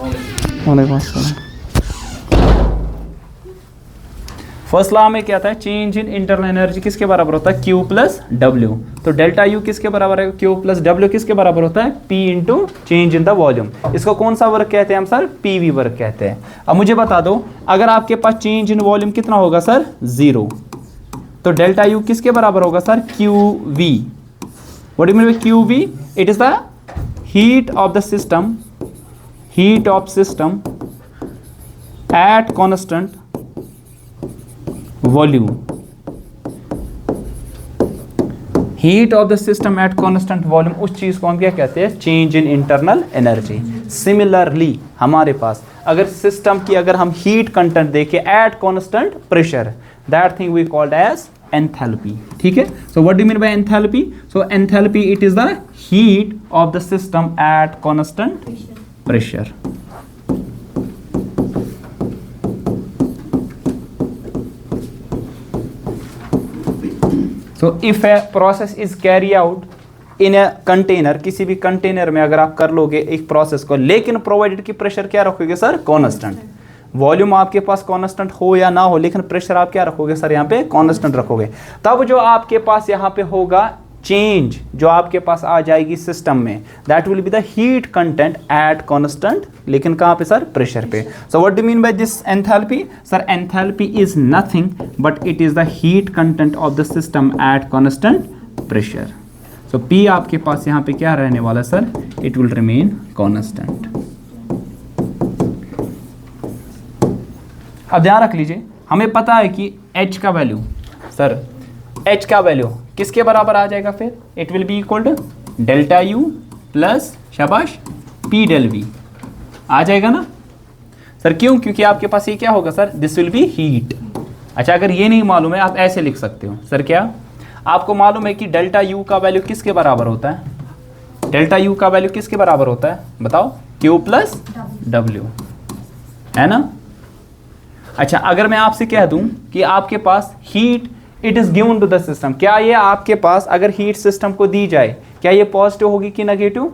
वालेकुम अस्सलाम। First law में क्या था, चेंज इन इंटरनल एनर्जी किसके बराबर होता है, Q प्लस W। तो डेल्टा U किसके बराबर है, Q प्लस W किसके बराबर होता है, P into change in the volume. इसको कौन सा वर्क कहते हैं हम सर, PV वर्क कहते हैं। अब मुझे बता दो, अगर आपके पास चेंज इन वॉल्यूम कितना होगा सर, 0, तो डेल्टा U किसके बराबर होगा sir, QV। What do you mean by QV? It is the heat of the system, heat of system at constant volume, heat of the system at constant volume. उस चीज को हम क्या कहते हैं, change in internal energy. Similarly हमारे पास अगर सिस्टम की अगर हम हीट कंटेंट देखें at constant pressure, that thing we called as enthalpy. ठीक है, so what do you mean bye enthalpy? So enthalpy it is the heat of the system at constant pressure. So if a process is carry out in a container, किसी भी container में अगर आप कर लोगे एक प्रोसेस को, लेकिन प्रोवाइडेड की प्रेशर क्या रखोगे सर, कांस्टेंट। वॉल्यूम आपके पास कांस्टेंट हो या ना हो, लेकिन प्रेशर आप क्या रखोगे सर, यहाँ पे कांस्टेंट रखोगे। तब जो आपके पास यहाँ पे होगा चेंज, जो आपके पास आ जाएगी सिस्टम में, that will be the heat content at constant, लेकिन कहाँ पे सर, प्रेशर पे। सो what do mean by this enthalpy? Sir enthalpy is nothing but it is the heat content of the system eight constant pressure. So P आपके पास यहाँ पे क्या रहने वाला sir, it will remain constant. अब ध्यान रख लीजिए, हमें पता है कि H का वैल्यू, सर H का वैल्यू किसके बराबर आ जाएगा फिर, it will be equal to delta U plus शाबाश P डेल V आ जाएगा ना सर। क्यों? क्योंकि आपके पास ये क्या होगा sir, this will be heat. अच्छा, अगर ये नहीं मालूम है आप ऐसे लिख सकते हो सर, क्या आपको मालूम है कि डेल्टा U का वैल्यू किसके बराबर होता है, डेल्टा U का वैल्यू किसके बराबर होता है बताओ, Q प्लस W, है ना। अच्छा, अगर मैं आपसे कह दूं कि आपके पास heat it is given to the system, क्या ये आपके पास अगर हीट सिस्टम को दी जाए, क्या ये पॉजिटिव होगी कि नेगेटिव,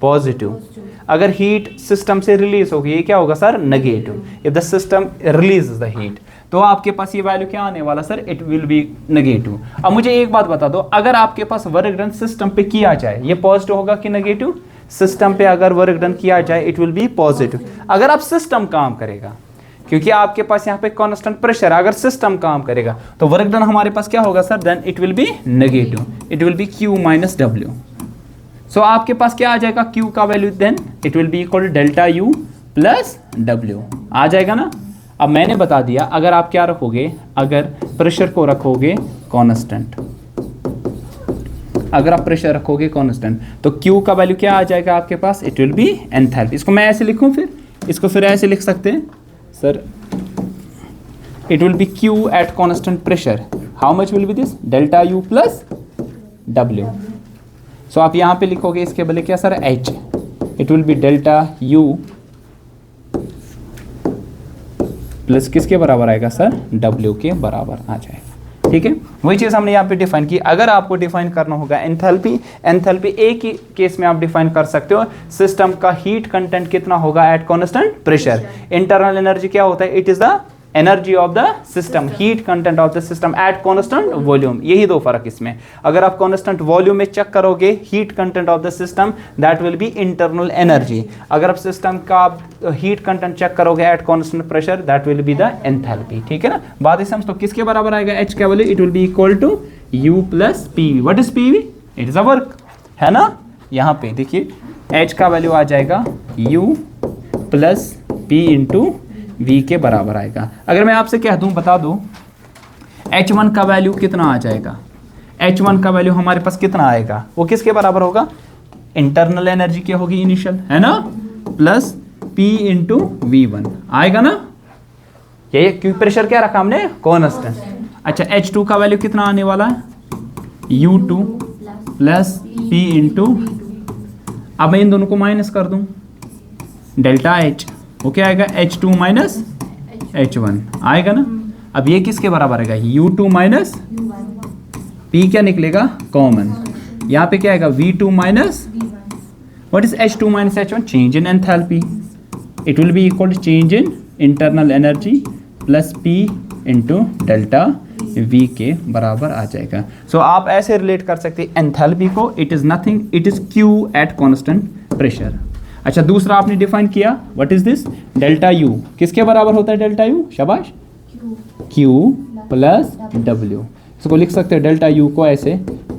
पॉजिटिव। अगर हीट सिस्टम से रिलीज होगी, ये क्या होगा sir, negative. If the system release the heat, तो आपके पास ये वैल्यू क्या आने वाला sir, it will be negative. अब मुझे एक बात बता दो, अगर आपके पास वर्क डन सिस्टम पे किया जाए, ये पॉजिटिव होगा कि नेगेटिव? सिस्टम पे अगर वर्क डन किया जाए इट विल बी पॉजिटिव। अगर आप सिस्टम काम करेगा, क्योंकि आपके पास यहाँ पे कांस्टेंट प्रेशर, अगर सिस्टम काम करेगा तो वर्क डन हमारे पास क्या होगा sir, then it will be negative, it will be Q minus W। So आपके पास क्या आ जाएगा, Q का value then it will be equal to delta U plus W आ जाएगा ना। अब मैंने बता दिया, अगर आप क्या रखोगे, अगर प्रेशर को रखोगे कांस्टेंट, अगर आप प्रेशर रखोगे कांस्टेंट, तो Q का वैल्यू क्या आ जाएगा आपके पास, इट विल बी एंथैल्पी। इसको मैं ऐसे लिखूं, फिर इसको फिर ऐसे लिख सकते हैं sir, it will be Q at constant pressure. How much will be this? Delta U plus W. So आप यहाँ पे लिखोगे इसके बदले क्या sir, H. It will be delta U plus किसके बराबर आएगा सर, W के बराबर आ जाएगा। ठीक है, वही चीज़ हमने यहाँ पे डिफाइन की। अगर आपको डिफाइन करना होगा एंथैल्पी, एंथैल्पी एक ही केस में आप डिफाइन कर सकते हो, सिस्टम का हीट कंटेंट कितना होगा eight constant pressure. Internal energy क्या होता है, it is the energy of the system, heat content of the system eight constant volume. यही दो फर्क इसमें। अगर आप कांस्टेंट वॉल्यूम में चेक करोगे heat content of the system, that will be internal energy. अगर आप सिस्टम का हीट कंटेंट चेक करोगे eight constant pressure, that will be the enthalpy. ठीक है ना, बात समझ। तो किसके बराबर आएगा H का value, it will be equal to U plus PV। What is PV? It is a work, है ना। यहाँ पे देखिए H का वैल्यू आ जाएगा U plus P into V के बराबर आएगा। अगर मैं आपसे कह दूं, बता दूं H1 का वैल्यू कितना आ जाएगा, H1 का वैल्यू हमारे पास कितना आएगा, वो किसके बराबर होगा, इंटरनल एनर्जी क्या होगी इनिशियल, है ना, प्लस P इंटू V1 आएगा ना। ये क्योंकि प्रेशर क्या रखा हमने, कांस्टेंट। अच्छा, H2 का वैल्यू कितना आने वाला है, U2 प्लस P इंटू, अब मैं इन दोनों को माइनस कर दूं, डेल्टा H, वो क्या आएगा, H2 माइनस H1 आएगा ना। अब ये किसके बराबर आएगा, U2 माइनस P, क्या निकलेगा कॉमन, यहाँ पे क्या आएगा V2 minus, what is H2 minus H1, change in enthalpy. It will be equal to change in internal energy plus P into delta V के बराबर आ जाएगा। सो आप ऐसे रिलेट कर सकते हैं एंथैल्पी को, it is nothing, it is Q eight constant pressure. अच्छा, दूसरा आपने डिफाइन किया, what is this, delta U किसके बराबर होता है डेल्टा U, शाबाश, Q प्लस W। इसको लिख सकते हैं डेल्टा U को ऐसे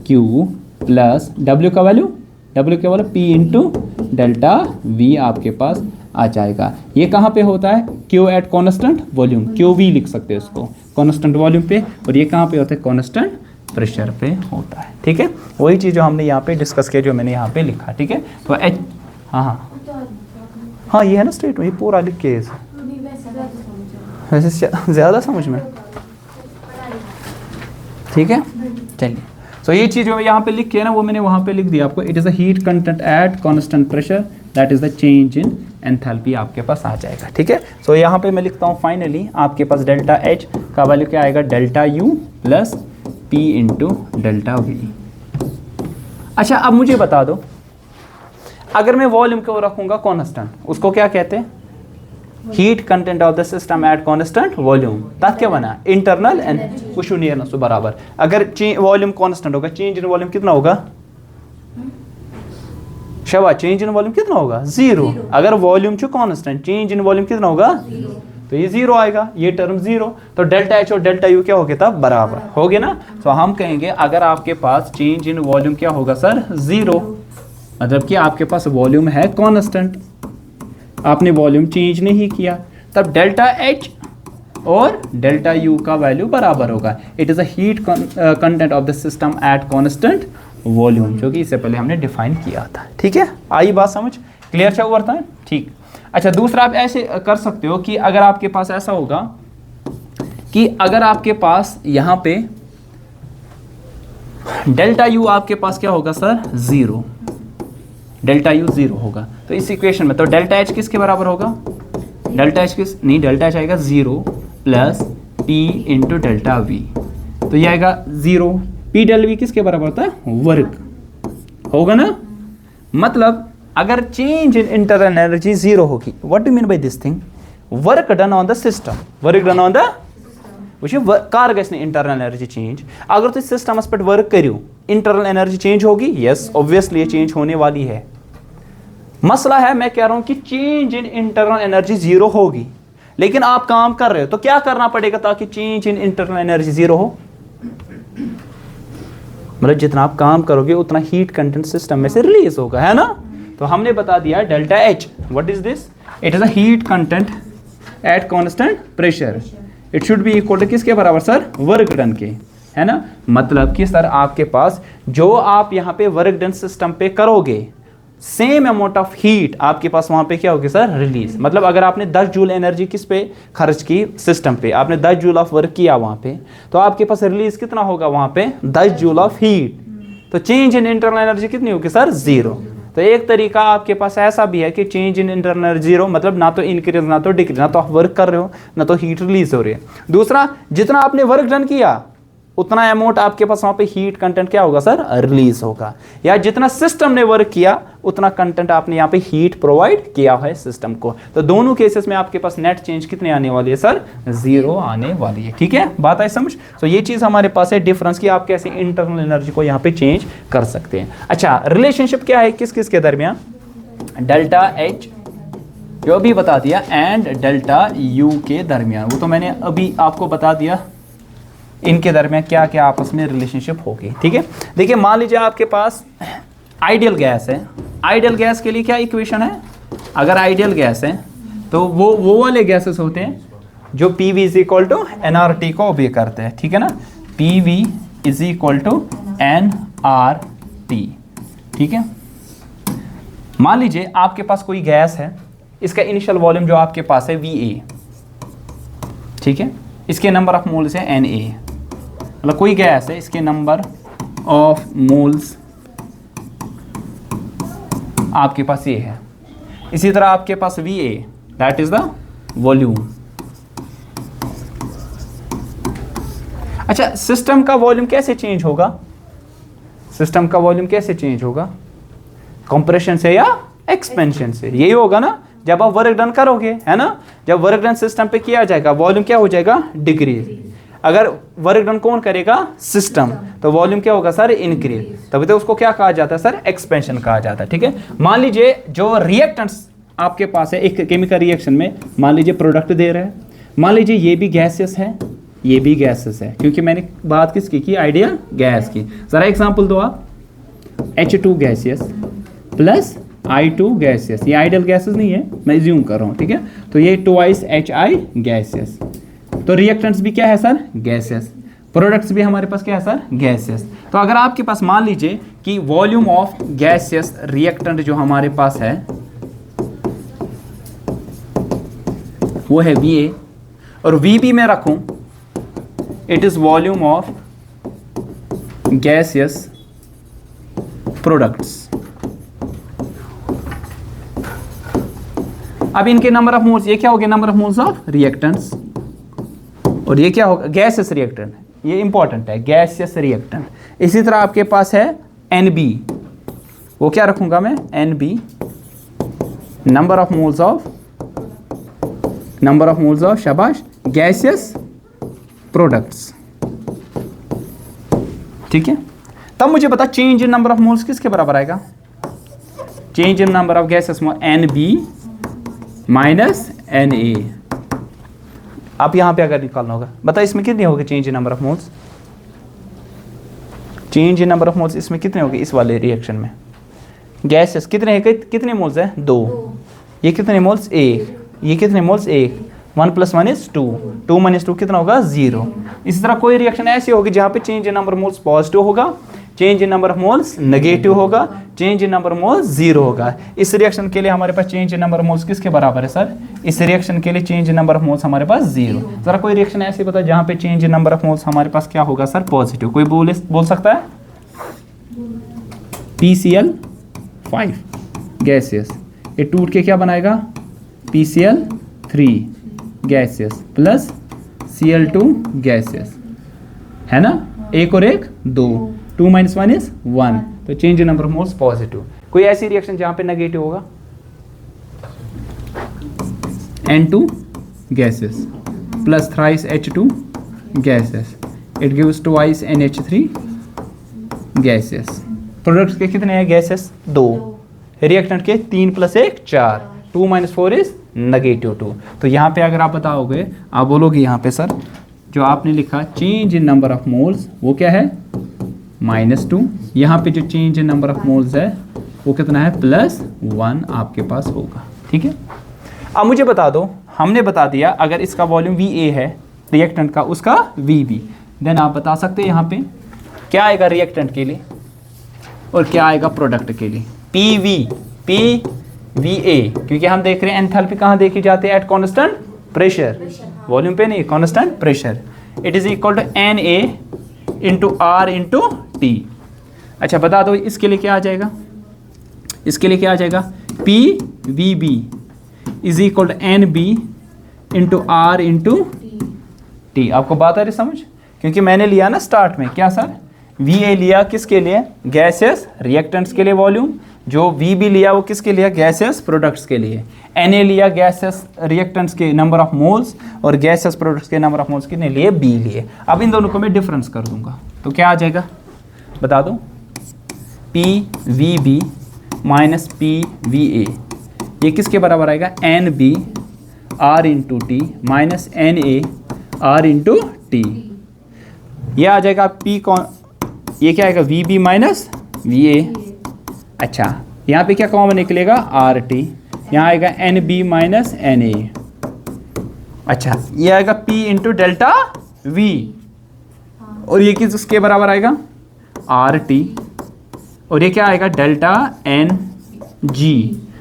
Q प्लस W का value P into delta V आपके पास आ जाएगा। ये कहाँ पे होता है, Q eight constant volume, QV लिख सकते हैं उसको, कॉन्स्टेंट वॉल्यूम पे, और ये कहाँ पे होता है, कॉन्स्टेंट प्रेशर पे होता है। ठीक है, वही चीज़ जो हमने यहाँ पे डिस्कस किया, जो मैंने यहाँ पे लिखा। ठीक है, तो H, हाँ ये है ना स्टेट, ये पूरा लिख के वैसे ज़्यादा समझ में, ठीक है। चलिए, सो ये चीज़ जो यहाँ पे लिख के है ना, वो मैंने वहाँ पे लिख दिया आपको। It is a heat content eight constant pressure, that is the change in enthalpy आपके पास आ जाएगा। ठीक है, सो यहाँ पे मैं लिखता हूँ फाइनली आपके पास डेल्टा H का वैल्यू क्या आएगा, delta U plus P into delta V। अच्छा, अब मुझे बता दो, अगर मैं वॉल्यूम को रखूँगा कॉन्स्टेंट, उसको क्या कहते हैं, heat content of the system at constant volume, तब क्या बना, इंटरनल एंड कुछ नियर बराबर। अगर वॉल्यूम कॉन्स्टेंट होगा, चेंज इन वॉल्यूम कितना होगा, शबा, चेंज इन वॉल्यूम कितना होगा, 0। अगर वॉल्यूम जो कांस्टेंट, चेंज इन वॉल्यूम कितना होगा, तो ये 0 आएगा, ये टर्म 0। तो डेल्टा H और डेल्टा U क्या हो गया, तब बराबर हो गए ना। तो हम कहेंगे अगर आपके पास चेंज इन वॉल्यूम क्या होगा सर, 0, मतलब कि आपके पास वॉल्यूम है कांस्टेंट, आपने वॉल्यूम चेंज नहीं किया, तब डेल्टा H और डेल्टा U का वैल्यू बराबर होगा। It is a heat content of the system eight constant volume, जो कि इससे पहले हमने डिफाइन किया था। ठीक है, आई बात समझ, क्लियर क्या हुआ था, ठीक। अच्छा, दूसरा आप ऐसे कर सकते हो कि अगर आपके पास ऐसा होगा कि अगर आपके पास यहाँ पे डेल्टा U आपके पास क्या होगा सर, 0, डेल्टा U 0 होगा, तो इस इक्वेशन में तो डेल्टा H किसके बराबर होगा, डेल्टा H किस नहीं, डेल्टा H आएगा 0 plus P into delta V, तो ये आएगा 0, P डेल V किसके बराबर होता है, वर्क होगा ना। मतलब अगर चेंज इन इंटरनल एनर्जी 0 होगी, what do mean by this thing, work done on the system, work done on the car गए इंटरनल एनर्जी चेंज, अगर तुम सिस्टम पे वर्क करो, इंटरनल एनर्जी चेंज होगी, यस ऑब्वियसली ये चेंज होने वाली है। मसला है, मैं कह रहा हूं कि चेंज इन इंटरनल एनर्जी 0 होगी, लेकिन आप काम कर रहे हो, तो क्या करना पड़ेगा ताकि चेंज इन इंटरनल एनर्जी 0 हो, मतलब जितना आप काम करोगे उतना हीट कंटेंट सिस्टम में से रिलीज होगा, है ना। तो हमने बता दिया delta H, what is this, it is a heat content at constant pressure, it should be equal to किसके बराबर सर, वर्क डन के, है ना। मतलब कि सर आपके पास जो आप यहाँ पे वर्क डन सिस्टम पे करोगे, सेम अमाउंट ऑफ हीट आपके पास वहां पे क्या होगी सर, रिलीज। मतलब अगर आपने 10 जूल एनर्जी किस पे खर्च की, सिस्टम पे, आपने 10 जूल ऑफ वर्क किया वहां पे, तो आपके पास रिलीज कितना होगा वहां पे, 10 जूल ऑफ हीट। तो चेंज इन इंटरनल एनर्जी कितनी होगी सर, 0। तो एक तरीका आपके पास ऐसा भी है कि चेंज इन इंटरनल 0, मतलब ना तो इंक्रीज ना तो डिक्रीज, ना तो आप वर्क कर रहे हो ना तो हीट रिलीज हो रही है। दूसरा, जितना आपने वर्क डन किया उतना अमाउंट आपके पास वहां पे हीट कंटेंट क्या होगा सर, रिलीज होगा, या जितना सिस्टम ने वर्क किया उतना कंटेंट आपने यहाँ पे हीट प्रोवाइड किया है सिस्टम को। तो दोनों केसेस में आपके पास नेट चेंज कितने आने वाली है सर, 0 आने वाली है। ठीक है, बात आई समझ। तो ये चीज हमारे पास है डिफरेंस, कि आप कैसे इंटरनल एनर्जी को यहाँ पे चेंज कर सकते हैं। अच्छा, रिलेशनशिप क्या है किस किस के दरमियान, डेल्टा H जो भी बता दिया एंड डेल्टा U के दरमियान, वो तो मैंने अभी आपको बता दिया इनके दरमियान क्या क्या आपस में रिलेशनशिप होगी। ठीक है, देखिए मान लीजिए आपके पास आइडियल गैस है, आइडियल गैस के लिए क्या इक्वेशन है, अगर आइडियल गैस है तो वो वाले गैसेस होते हैं जो PV is equal to NRT को ओबे करते हैं। ठीक है ना, PV is equal to NRT। ठीक है, मान लीजिए आपके पास कोई गैस है, इसका इनिशियल वॉल्यूम जो आपके पास है VA, ठीक है, इसके नंबर ऑफ मोल्स है Na, मतलब कोई गैस है, इसके नंबर ऑफ मोल्स आपके पास ये है। इसी तरह आपके पास VA, that is the volume. अच्छा, सिस्टम का वॉल्यूम कैसे चेंज होगा, सिस्टम का वॉल्यूम कैसे चेंज होगा, कंप्रेशन से या एक्सपेंशन से, यही होगा ना। जब आप वर्क डन करोगे, है ना, जब वर्क डन सिस्टम पे किया जाएगा वॉल्यूम क्या हो जाएगा, डिक्रीज। अगर वर्क डन कौन करेगा, सिस्टम, तो वॉल्यूम क्या होगा सर, इंक्रीज। तभी तो उसको क्या कहा जाता है सर, एक्सपेंशन कहा जाता है। ठीक है, मान लीजिए जो रिएक्टेंट्स आपके पास है एक केमिकल रिएक्शन में, मान लीजिए प्रोडक्ट दे रहे हैं, मान लीजिए ये भी गैसेस है, ये भी गैसेस है, क्योंकि मैंने बात किसकी की, आइडियल गैस की। जरा एग्जांपल दो आप, H2 gaseous plus I2 gaseous, ये आइडियल गैसेस नहीं है, मैं ज्यूम कर रहा हूँ। ठीक है, तो ये ट्वाइस HI गैसियस, तो रिएक्टेंट्स भी क्या है सर, गैसेस, प्रोडक्ट्स भी हमारे पास क्या है सर, गैसेस। तो अगर आपके पास मान लीजिए कि वॉल्यूम ऑफ गैसियस रिएक्टेंट जो हमारे पास है वो है VA, और VB में रखूं it is volume of gaseous products. अब इनके नंबर ऑफ मोल्स, ये क्या हो गया, number of moles of reactants, और ये क्या होगा, गैसियस रिएक्टेंट, ये इंपॉर्टेंट है, गैसियस रिएक्टेंट। इसी तरह आपके पास है NB, वो क्या रखूंगा मैं, NB, number of moles of शाबाश गैसियस प्रोडक्ट्स। ठीक है, तब मुझे बता change in number of moles किसके बराबर आएगा, change in number of gases mole NB minus NA। आप यहां पे अगर निकालना होगा, बता इसमें कितनी होगी change in number of moles, change in number of moles इसमें कितने होगी, इस वाले रिएक्शन में गैसेस कितने हैं, कितने मोल्स है, 2, ये कितने मोल्स, 1, ये कितने मोल्स, 1, 1 + 1 = 2, 2 - 2 कितना होगा, 0। इसी तरह कोई रिएक्शन ऐसी होगी जहां पे change in number moles positive होगा, change in number of moles negative होगा, चेंज इन नंबर मोल्स 0 होगा। इस रिएक्शन के लिए हमारे पास चेंज इन नंबर मोल्स किसके बराबर है सर, इस रिएक्शन के लिए change in number of moles हमारे पास 0। जरा कोई रिएक्शन ऐसी बता जहां पे change in number of moles हमारे पास क्या होगा सर, पॉजिटिव। कोई बोल सकता है, PCl5 गैसियस, ये टूट के क्या बनाएगा, PCl3 gaseous plus Cl2 gaseous, है ना, एक और एक 2, 2 - 1 = 1, तो change in number of moles positive. कोई ऐसी रिएक्शन जहां पे नेगेटिव होगा, N2 gases plus thrice H2 gases, it gives twice NH3 gases. Products के कितने हैं गैसेस, 2, रिएक्टेंट के 3 + 1 4, 2 - 4 = -2। तो यहाँ पे अगर आप बताओगे, आप बोलोगे यहाँ पे सर जो आपने लिखा change in number of moles वो क्या है, -2, यहाँ पे जो change in number of moles है वो कितना है, +1 आपके पास होगा। ठीक है, अब मुझे बता दो, हमने बता दिया अगर इसका वॉल्यूम VA है रिएक्टेंट का, उसका VB, देन आप बता सकते हैं यहाँ पे क्या आएगा रिएक्टेंट के लिए और क्या आएगा प्रोडक्ट के लिए, PVA, क्योंकि हम देख रहे हैं एंथैल्पी कहाँ देखी जाती है, एट कांस्टेंट प्रेशर, वॉल्यूम पे नहीं, constant pressure. It is equal to NA × R × T। अच्छा बता दो इसके लिए क्या आ जाएगा, इसके लिए क्या आ जाएगा, PVB is equal to NB × R × T। आपको बात आ रही समझ, क्योंकि मैंने लिया ना स्टार्ट में क्या सर, VA लिया किसके लिए, गैसेस रिएक्टेंट्स के लिए वॉल्यूम, जो VB लिया वो किसके लिए, गैसेस प्रोडक्ट्स के लिए, NA लिया गैसेस रिएक्टेंट्स के नंबर ऑफ मोल्स और गैसेस प्रोडक्ट्स के नंबर ऑफ मोल्स कितने लिए, B लिए। अब इन दोनों को मैं डिफरेंस कर दूंगा तो क्या आ जाएगा, बता दो, PVB माइनस PVA, ये किसके बराबर आएगा, NB R × T minus NA R × T। ये आ जाएगा P कौन, ये क्या आएगा, VB माइनस VA। अच्छा यहाँ पे क्या कॉमन निकलेगा, RT, यहाँ आएगा NB माइनस NA। अच्छा ये आएगा P × ΔV, और ये किसके बराबर आएगा, RT, और ये क्या आएगा, ΔNG,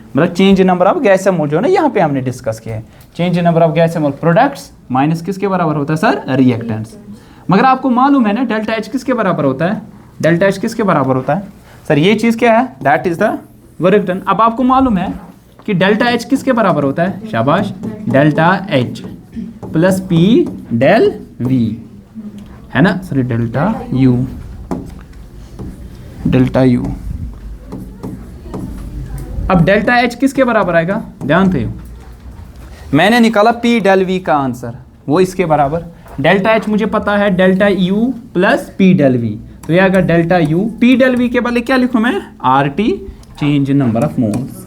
मतलब चेंज नंबर ऑफ गैस मोल जो ना यहाँ पे हमने डिस्कस किया है, change number of gas mole products minus किसके बराबर होता है सर, रिएक्टेंट्स। मगर आपको मालूम है ना ΔH किसके बराबर होता है, ΔH किसके बराबर होता है सर, ये चीज़ क्या है, that is the work done. अब आपको मालूम है कि ΔH किसके बराबर होता है, शाबाश, ΔH प्लस P ΔV, है ना सॉरी, ΔU अब डेल्टा एच किसके बराबर आएगा, ध्यान थे, मैंने निकाला पी डेल वी का आंसर, वो इसके बराबर। डेल्टा एच मुझे पता है delta U plus P del V, तो ये आएगा delta U, P del V के बदले क्या लिखूं मैं, R T, change in number of moles.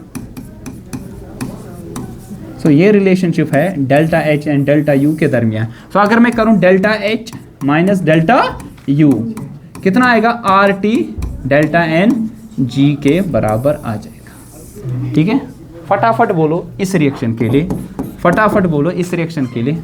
So ये रिलेशनशिप है delta H and delta U के दरमियान। तो अगर मैं करूं delta H minus delta U, कितना आएगा, आर टी डेल्टा एन जी के बराबर आ जाएगा। ठीक है, फटाफट बोलो इस रिएक्शन के लिए, फटाफट बोलो इस रिएक्शन के लिए।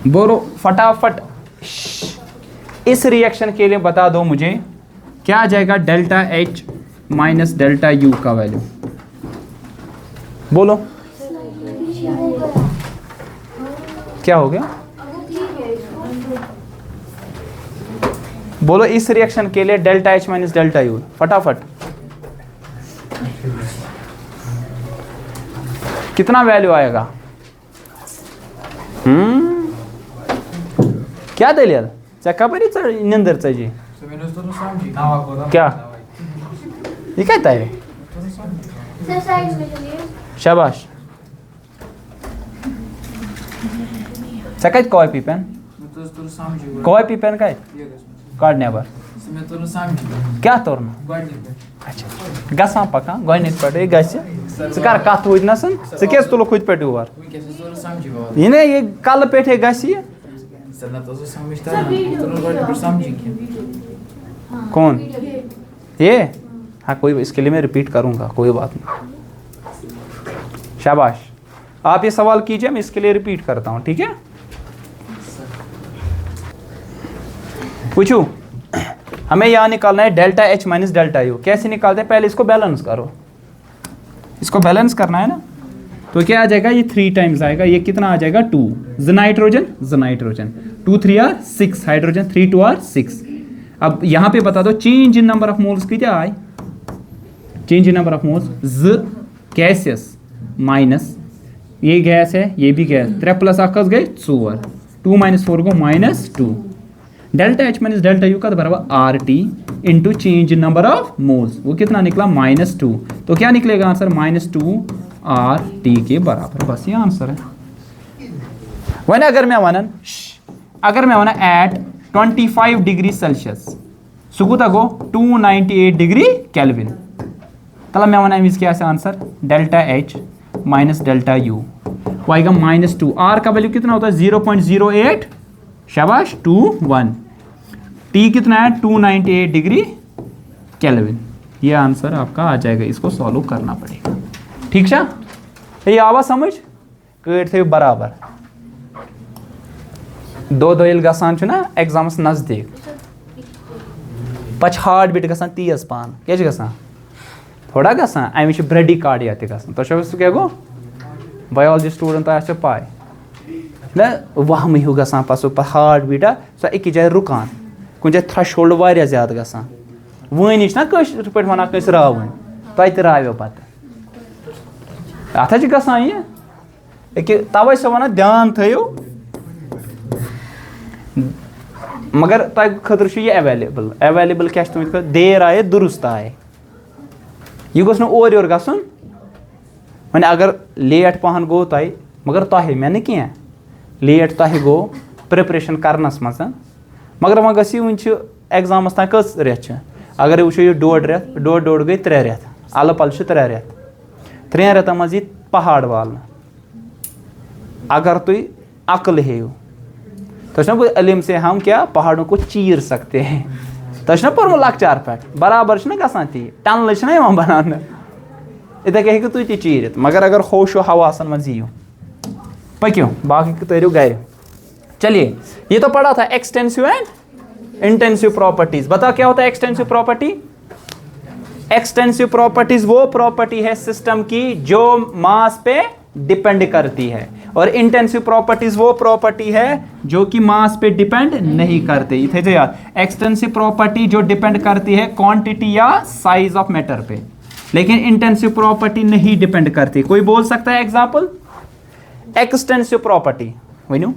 बोलो फटाफट इस रिएक्शन के लिए बता दो मुझे क्या आ जाएगा, delta H minus delta you का वैल्यू बोलो क्या हो गया, बोलो इस रिएक्शन के लिए delta H minus delta you, फटाफट कितना वैल्यू आएगा। क्या दलिल चक्का बरी निंदर जी क्या ये कहता है, शाबाश कॉय पीपन कॉय पीपन काय काट नेबर क्या तोरना अच्छा गसा पका गोइनित पे गस कर कत वुनसन क्या तुल खुद पे और ये ये कल पे गस कौन ये, हाँ कोई, इसके लिए मैं रिपीट करूंगा, कोई बात नहीं, शाबाश। आप ये सवाल कीजिए, मैं इसके लिए रिपीट करता हूं, ठीक है। पूछू, हमें यहां निकालना है delta H minus delta you, कैसे निकालते हैं, पहले इसको बैलेंस करो, इसको बैलेंस करना है ना, तो क्या आ जाएगा, ये 3 टाइम्स आएगा, ये कितना आ जाएगा 2, नाइट्रोजन 2 3 आर 6, हाइड्रोजन 3 2 आर 6। अब यहाँ पे बता दो change in number of moles क्या आए, change in number of moles ज गैसेस माइनस ये गैस है ये भी गैस, 3 प्लस कस गए 4, 2 - 4 गो -2, delta H minus delta you का बराबर R T into change in number of moles, वो कितना निकला -2, तो क्या निकलेगा आंसर -2 आर टी के बराबर, बस ये आंसर है। वह अगर मैं वन एट 25 डिग्री सेल्सियस सह कूत गो 298 डिग्री केल्विन, तला मैं वन अमिस क्या answer, delta H minus delta you, वो आएगा -2, आर का वैल्यू कितना होता है 0.08, शाबाश 21, टी कितना है 298 डिग्री केल्विन, ये आंसर आपका आ जाएगा, इसको सॉल्व करना पड़ेगा, ठीक है। ये आवा समझ कट थे बराबर, दो गसान ना एग्जामस नजदीक पच हार्ट बीट गसान तेज पान क्या गसान थोड़ा गसान अमिश ब्रेडी कार्डिया गसान तो क्या गो बायोलॉजी स्टूडेंट तो पाए ना वहम हूँ गसान पा सह हार्ट बीटा सो एक जाए रुकान कुछ जाए थ्रेश होल्ड वारिया ज्यादा गसान वन ना कशर पे वन कस रावन तुम रावो पत अत गसान ये तवे सो वन ध्यान थो मगर तुम खतर ये अवेलेबल क्या तुम देर आए दुरुस्त आए यह गोस ओर योर गसन वन अगर लेट पहन गो तुम मगर तुह मे न लेट तुह गो प्रिपरेशन करनस मज मगर वह गसी वन एग्जामस तक कस रेत अगर वो ये डोड़ गई 3 रेत अल पल 3 रेत 3 रेतन मज यी पहाड़ वाल अगर तुम अकल हेयू तो इल्म से हम क्या पहाड़ों को चीर सकते हैं तो पोर्मुत लकचार पे बराबर गसान ती टनल बनाना इथे क्या तुम तह चीर मगर अगर होशो हवासन मज यू पक्यों बाकी तरियो गर। चलिए ये तो पढ़ा था एक्सटेंसिव एंड इंटेंसिव प्रॉपर्टीज, बताओ क्या होता है एक्सटेंसिव प्रॉपर्टी। एक्सटेंसिव प्रॉपर्टीज वो प्रॉपर्टी है सिस्टम की जो मास पे डिपेंड करती है और इंटेंसिव प्रॉपर्टीज वो प्रॉपर्टी है जो कि मास पे डिपेंड नहीं करते। इथे जो यार एक्सटेंसिव प्रॉपर्टी जो डिपेंड करती है क्वांटिटी या साइज ऑफ मैटर पे, लेकिन इंटेंसिव प्रॉपर्टी नहीं डिपेंड करती। कोई बोल सकता है एग्जांपल एक्सटेंसिव प्रॉपर्टी वनु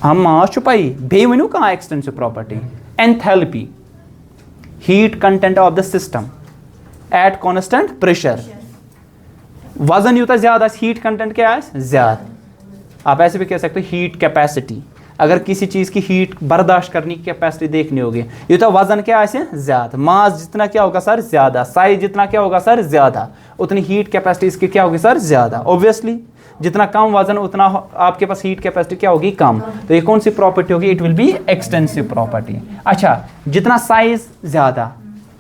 हम मास छुपाई बे वनु कहाँ extensive property enthalpy heat content of the system eight constant pressure. वजन यूता ज्यादा हीट कंटेंट क्या है ज्यादा। आप ऐसे भी कह सकते हो हीट कैपेसिटी, अगर किसी चीज की हीट बर्दाश्त करने की कैपेसिटी देखनी होगी यूता वजन क्या है ज्यादा। मास जितना क्या होगा सर ज्यादा, साइज जितना क्या होगा सर ज्यादा, उतनी हीट कैपेसिटी इसकी क्या होगी सर ज्यादा। ऑब्वियसली जितना कम वजन उतना आपके पास हीट कैपेसिटी क्या होगी कम। तो ये कौन सी प्रॉपर्टी होगी, it will B extensive property. अच्छा जितना साइज ज्यादा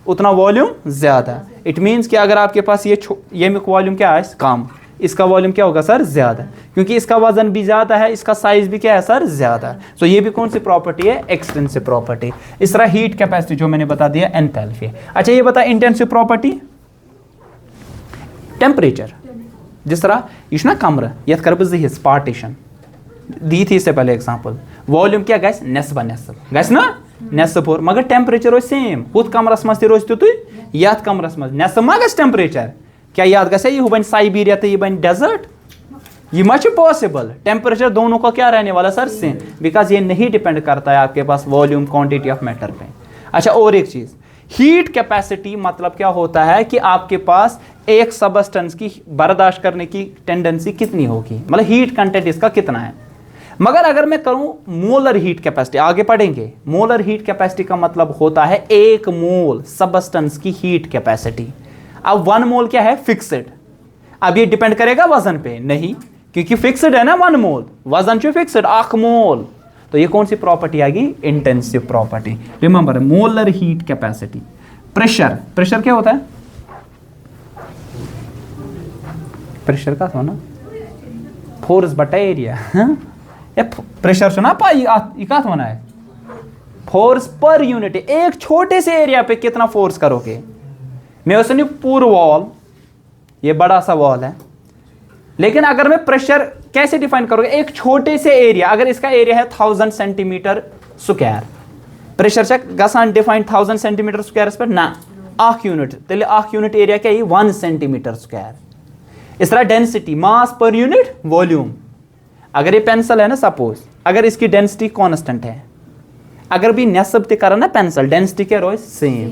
उतना वॉल्यूम ज्यादा, इट मीन्स कि अगर आपके पास ये वॉल्यूम क्या है कम, इसका वॉल्यूम क्या होगा सर ज्यादा, क्योंकि इसका वजन भी ज्यादा है, इसका साइज भी क्या है सर ज्यादा। तो ये भी कौन सी प्रॉपर्टी है एक्सटेंसिव प्रॉपर्टी। इस तरह हीट कैपेसिटी जो मैंने बता दिया एंथैल्पी। अच्छा ये बता इंटेंसिव प्रॉपर्टी टेम्परेचर। जिस तरह यह ना कमर ये कर बस पार्टीशन दी थी इससे पहले एग्जांपल, वॉल्यूम क्या गैस नेस्बा नेस्ब गैस ना नेस्ब और मगर टेम्परेचर रोज सेम हुत कमरस मज रोज तुत याद कमरस मज नेस्ब मा गस टेम्परेचर क्या याद गसे यह बन साइबेरिया तो यह बन डेजर्ट, ये मच पॉसिबल। टेम्परेचर दोनों का क्या रहने वाला सर सेम, बिकॉज ये नहीं डिपेंड करता है आपके पास वॉल्यूम क्वांटिटी ऑफ मैटर पे। अच्छा और एक चीज हीट कैपेसिटी मतलब क्या होता है कि आपके पास एक सबस्टेंस की बर्दाश्त करने की टेंडेंसी कितनी होगी, मतलब हीट कंटेंट इसका कितना है। मगर अगर मैं करूं मोलर हीट कैपेसिटी, आगे पढ़ेंगे, मोलर हीट कैपेसिटी का मतलब होता है एक मोल सबस्टेंस की हीट कैपेसिटी। अब 1 मोल क्या है फिक्स्ड, अब ये डिपेंड करेगा वजन पे नहीं, क्योंकि फिक्स्ड है ना 1 मोल, वजन जो फिक्स्ड 1 मोल। तो ये कौन सी प्रॉपर्टी आएगी intensive property. Remember molar heat capacity. Pressure, pressure क्या होता है, प्रेशर का था ना फोर्स बटा एरिया। प्रेशर सुना पाई का होना है फोर्स पर यूनिट, एक छोटे से एरिया पे कितना फोर्स करोगे। मैं उसने पूरा वॉल, ये बड़ा सा वॉल है, लेकिन अगर मैं प्रेशर कैसे डिफाइन करोगे, एक छोटे से एरिया, अगर इसका एरिया है 1000 सेंटीमीटर स्क्वायर, प्रेशर चेक गसान डिफाइन 1000 सेंटीमीटर स्क्वायर पर ना 1 यूनिट, तेल 1 यूनिट एरिया क्या है 1 सेंटीमीटर स्क्वायर। इस तरह density mass per unit volume, अगर ये पेंसिल है ना सपोज, अगर इसकी डेंसिटी कांस्टेंट है, अगर भी नेस्ब ते करा ना पेंसिल डेंसिटी क्या रोज सेम,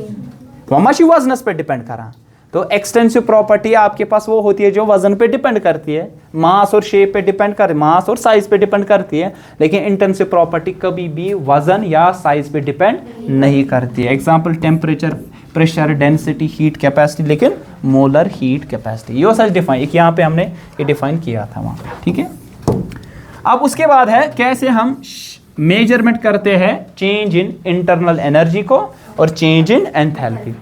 वह वजन पे डिपेंड करा। तो एक्सटेंसिव प्रॉपर्टी आपके पास वो होती है जो वजन पे डिपेंड करती है, मास और शेप पे डिपेंड कर, मास और साइज पे डिपेंड करती है, लेकिन इंटेंसिव प्रॉपर्टी कभी भी वजन या साइज पे डिपेंड नहीं करती है। Example temperature, pressure, density, heat capacity, लेकिन मोलर हीट कैपेसिटी ये सच डिफाइन, एक यहाँ पे हमने ये डिफाइन किया था वहाँ पे, ठीक है। अब उसके बाद है कैसे हम मेजरमेंट करते हैं चेंज इन इंटरनल एनर्जी को और चेंज इन एंथैल्पी।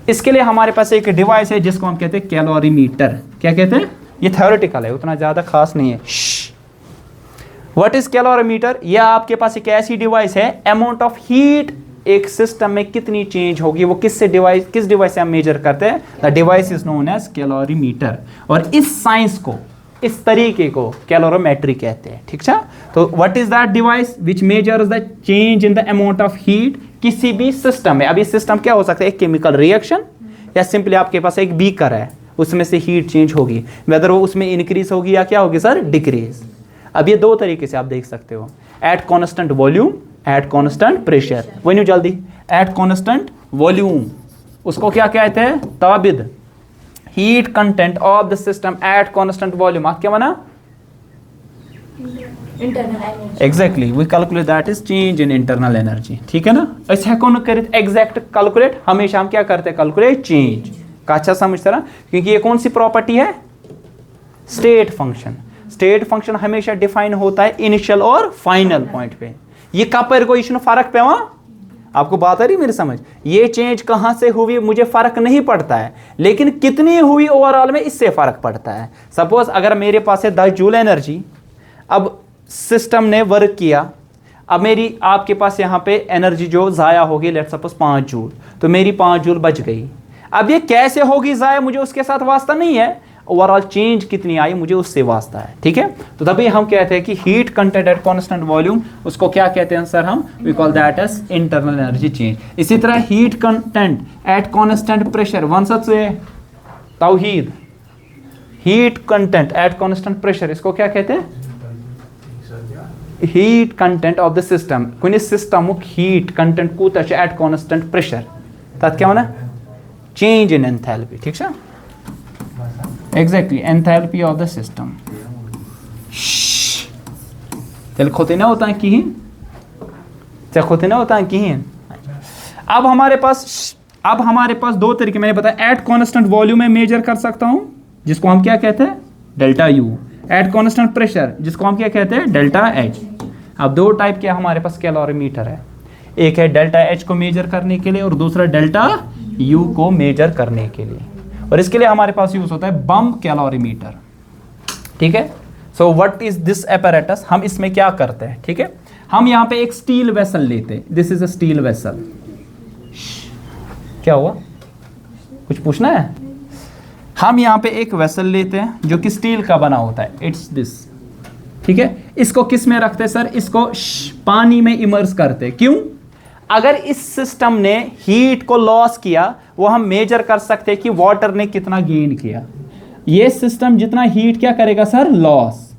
इसके लिए हमारे पास एक डिवाइस है जिसको हम कहते हैं कैलोरीमीटर। क्या कहते हैं, ये थ्योरेटिकल है, उतना ज्यादा खास नहीं है। व्हाट इज कैलोरीमीटर, ये आपके पास एक ऐसी डिवाइस है, अमाउंट ऑफ हीट एक सिस्टम में कितनी चेंज होगी वो किस डिवाइस से हम मेजर करते हैं, the device is known as calorimeter. और इस साइंस को, इस तरीके को कैलोरीमेट्री कहते हैं, ठीक है। तो what is that device which measures the change in the amount of heat किसी भी सिस्टम में। अभी सिस्टम क्या हो सकता है, एक केमिकल रिएक्शन या सिंपली आपके पास एक बीकर है, उसमें से हीट चेंज होगी, वेदर वो उसमें इंक्रीज होगी या क्या होगी सर डिक्रीज। अब ये 2 तरीके से आप देख सकते हो, at constant volume, at constant pressure. वही जल्दी, एट कॉन्स्टेंट वॉल्यूम उसको क्या कहते हैं, ताबिद heat content of the system at constant volume. आप क्या माना, exactly we calculate that is change in internal energy, ठीक है ना। ऐसे हेको कर एग्जैक्ट कैलकुलेट, हमेशा हम क्या करते हैं कैलकुलेट चेंज का। अच्छा समझते ना, क्योंकि ये कौन सी प्रॉपर्टी है, स्टेट फंक्शन। स्टेट फंक्शन हमेशा डिफाइन होता है इनिशियल और फाइनल पॉइंट पे। ये कपर को इसमें फर्क पे वहां आपको बात आ रही मेरी समझ, ये चेंज कहां से हुई मुझे फर्क नहीं पड़ता है, लेकिन कितनी हुई ओवरऑल में इससे फर्क पड़ता है। सपोज अगर मेरे पास है 10 जूल एनर्जी, अब सिस्टम ने वर्क किया, अब मेरी आपके पास यहाँ पे एनर्जी जो ज़ाया होगी लेट्स सपोज 5 जूल, तो मेरी 5 जूल बच गई। अब ये कैसे होगी ज़ाया मुझे उसके साथ वास्ता नहीं है, ओवरऑल चेंज कितनी आई मुझे उससे वास्ता है, ठीक है। तो तभी हम कहते हैं कि heat content at constant volume, उसको क्या कहते हैं सर हम, we call that as internal energy change. इसी तरह heat content at constant pressure, one such से तौहीद, heat content at constant pressure, इसको क्या कहते हैं, heat content of the system, कुछ सिस्टमुक हीट कंटेंट कूत एट कांस्टेंट प्रेशर, तथ क्या वना, चेंज इन एंथैल्पी, ठीक है, exactly enthalpy of the system. तेल खोते ना होता है कहीं, तेल खोते ना होता है कहीं। अब हमारे पास दो तरीके मैंने बताया, एट कांस्टेंट वॉल्यूम में मेजर कर सकता हूं जिसको हम क्या कहते हैं, delta U, eight constant pressure जिसको हम क्या कहते हैं, डेल्टा एच। अब दो टाइप के हमारे पास कैलोरीमीटर है, एक है डेल्टा एच को मेजर करने के लिए और दूसरा डेल्टा यू को मेजर करने के लिए, और इसके लिए हमारे पास यूज होता है बम कैलोरीमीटर, ठीक है। So what is this apparatus, हम इसमें क्या करते हैं, ठीक है, हम यहाँ पे एक स्टील वेसल लेते हैं, this is a steel vessel. क्या हुआ, कुछ पूछना है? हम यहाँ पे एक वेसल लेते हैं जो कि स्टील का बना होता है, इट्स दिस, ठीक है। इसको किस में रखते हैं सर, इसको पानी में इमर्स करते हैं, क्यों? अगर इस सिस्टम ने हीट को लॉस किया, वो हम मेजर कर सकते हैं कि वाटर ने कितना गेन किया। ये सिस्टम जितना हीट क्या करेगा सर, लॉस,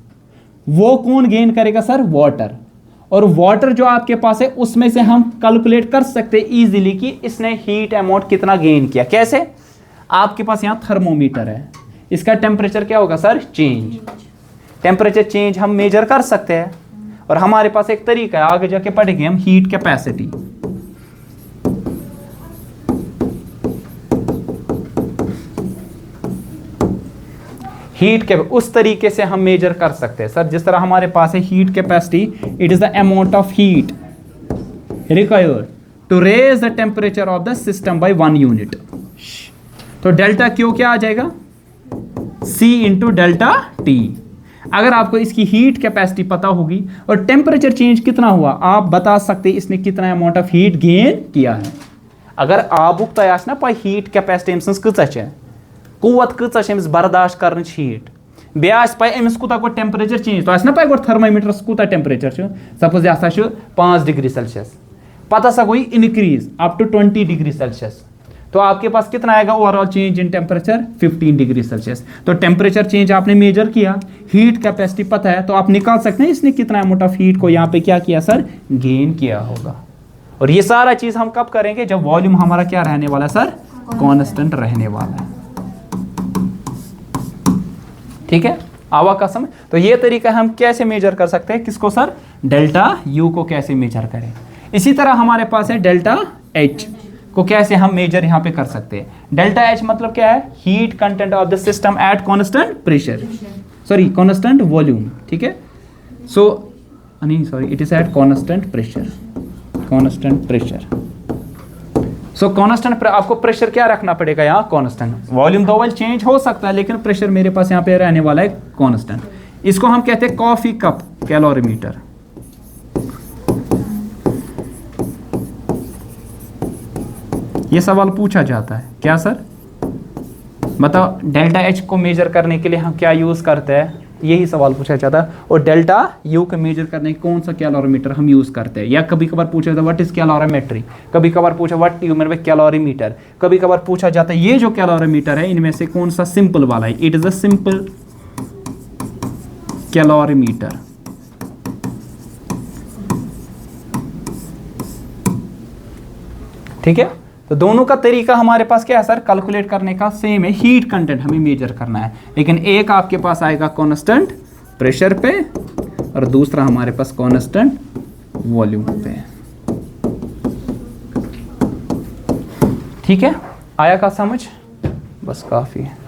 वो कौन गेन करेगा सर, वाटर। और वाटर जो आपके पास है उसमें से हम कैलकुलेट कर सकते हैं इजीली कि इसने हीट अमाउंट कितना गेन किया। कैसे? आपके पास यहाँ थर्मोमीटर है, इसका टेम्परेचर क्या होगा सर, चेंज, टेम्परेचर चेंज हम मेजर कर सकते हैं। और हमारे पास एक तरीका है, आगे जाके पढ़ेंगे हम, हीट कैपेसिटी। हीट के उस तरीके से हम मेजर कर सकते हैं सर, जिस तरह हमारे पास है heat capacity, it is the amount of heat required to raise the temperature of the system by 1 unit. तो डेल्टा क्यू क्या आ जाएगा, C इंटू डेल्टा टी। अगर आपको इसकी हीट कैपेसिटी पता होगी और टेम्परेचर चेंज कितना हुआ, आप बता सकते हैं इसने कितना अमाउंट ऑफ हीट गेन किया है। अगर आबुक तय आस ना पाई हीट कैपेसिटी अम्स कच कुत कच बर्दाश्त कर हीट, बे पाई अम्स कूत गो टेम्परेचर चेंज, तो ना पाई गो थर्मोमीटरस कूत टेम्परेचर, सपोज यह 5 डिग्री सेल्सियस, पता सा गई increase up to 20 degree Celsius, तो आपके पास कितना आएगा overall change in temperature, 15 degree Celsius. तो टेम्परेचर चेंज आपने मेजर किया, हीट कैपेसिटी पता है, तो आप निकाल सकते हैं इसने कितना अमाउंट ऑफ हीट को यहाँ पे क्या किया सर, गेन किया होगा। और ये सारा चीज हम कब करेंगे, जब वॉल्यूम हमारा क्या रहने वाला है सर, कांस्टेंट रहने वाला है, ठीक है। आवा का समय, तो ये तरीका हम कैसे मेजर कर सकते हैं, किसको सर, डेल्टा यू को कैसे मेजर करें। इसी तरह हमारे पास है डेल्टा एच को कैसे हम मेजर यहां पे कर सकते हैं। डेल्टा एच मतलब क्या है, heat content of the system eight constant pressure, sorry constant volume, ठीक है। सो नहीं sorry, it is eight constant pressure, constant pressure. So constant, आपको प्रेशर क्या रखना पड़ेगा यहाँ, कांस्टेंट। वॉल्यूम दो चेंज हो सकता है लेकिन प्रेशर मेरे पास यहाँ पे रहने वाला है कांस्टेंट। इसको हम कहते हैं कॉफी कप कैलोरीमीटर। ये सवाल पूछा जाता है, क्या सर बताओ, डेल्टा एच को मेजर करने के लिए हम क्या यूज करते हैं, यही सवाल पूछा जाता है। और डेल्टा यू को मेजर करने के कौन सा कैलोरीमीटर हम यूज करते हैं, या कभी कभार पूछा जाता है व्हाट इज कैलोरीमेट्री, कभी कभार पूछा what you mean bye calorimeter, कभी कभार पूछा जाता है ये जो कैलोरीमीटर है इनमें से कौन सा सिंपल वाला है, it is a simple calorimeter, ठीक है। तो दोनों का तरीका हमारे पास क्या है सर, कैलकुलेट करने का सेम है, हीट कंटेंट हमें मेजर करना है, लेकिन एक आपके पास आएगा कांस्टेंट प्रेशर पे और दूसरा हमारे पास कांस्टेंट वॉल्यूम पे, ठीक है। आया का समझ, बस काफी है।